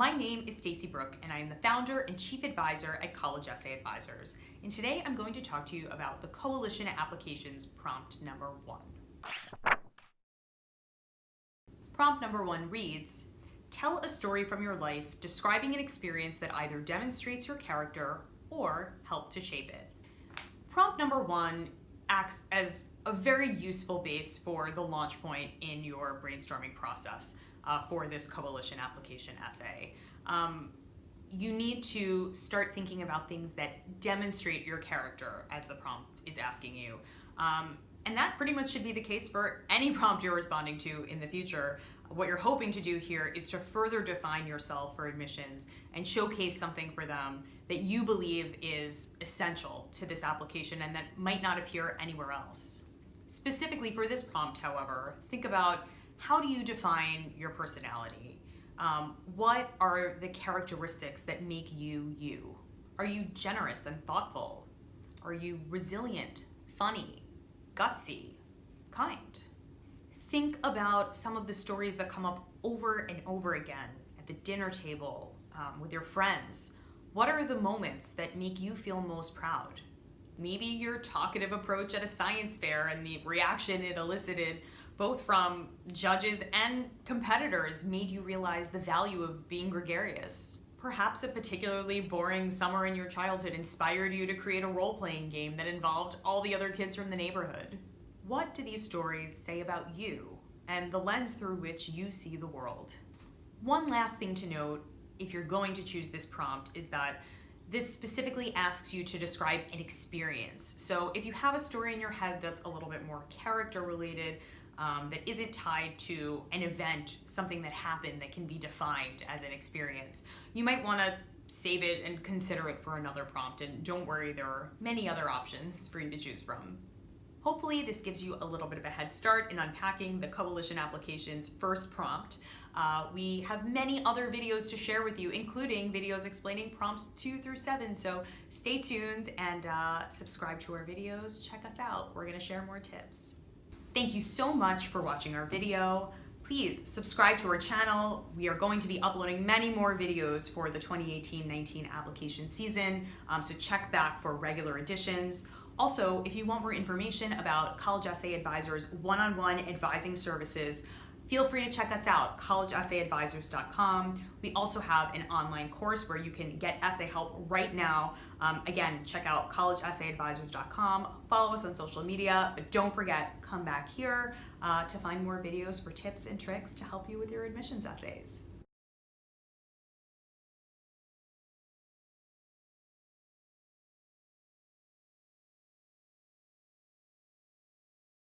My name is Stacey Brook, and I am the founder and chief advisor at College Essay Advisors. And today I'm going to talk to you about the Coalition Applications prompt number 1. Prompt number 1 reads, tell a story from your life describing an experience that either demonstrates your character or helped to shape it. Prompt number 1 acts as a very useful base for the launch point in your brainstorming process for this coalition application essay. You need to start thinking about things that demonstrate your character as the prompt is asking you. And that pretty much should be the case for any prompt you're responding to in the future. What you're hoping to do here is to further define yourself for admissions and showcase something for them that you believe is essential to this application and that might not appear anywhere else. Specifically for this prompt, however, think about how do you define your personality? What are the characteristics that make you you? Are you generous and thoughtful? Are you resilient, funny, gutsy, kind? Think about some of the stories that come up over and over again at the dinner table, with your friends. What are the moments that make you feel most proud? Maybe your talkative approach at a science fair and the reaction it elicited both from judges and competitors made you realize the value of being gregarious. Perhaps a particularly boring summer in your childhood inspired you to create a role-playing game that involved all the other kids from the neighborhood. What do these stories say about you and the lens through which you see the world? One last thing to note, if you're going to choose this prompt, is that this specifically asks you to describe an experience. So if you have a story in your head that's a little bit more character related, that isn't tied to an event, something that happened that can be defined as an experience, you might want to save it and consider it for another prompt. And don't worry, there are many other options for you to choose from. Hopefully this gives you a little bit of a head start in unpacking the Coalition Applications first prompt. We have many other videos to share with you, including videos explaining prompts 2 through 7. So stay tuned and subscribe to our videos. Check us out. We're going to share more tips. Thank you so much for watching our video. Please subscribe to our channel. We are going to be uploading many more videos for the 2018-19 application season, so check back for regular editions. Also, if you want more information about College Essay Advisors one-on-one advising services, feel free to check us out, collegeessayadvisors.com. We also have an online course where you can get essay help right now. Again, check out collegeessayadvisors.com. Follow us on social media, but don't forget, come back here to find more videos for tips and tricks to help you with your admissions essays.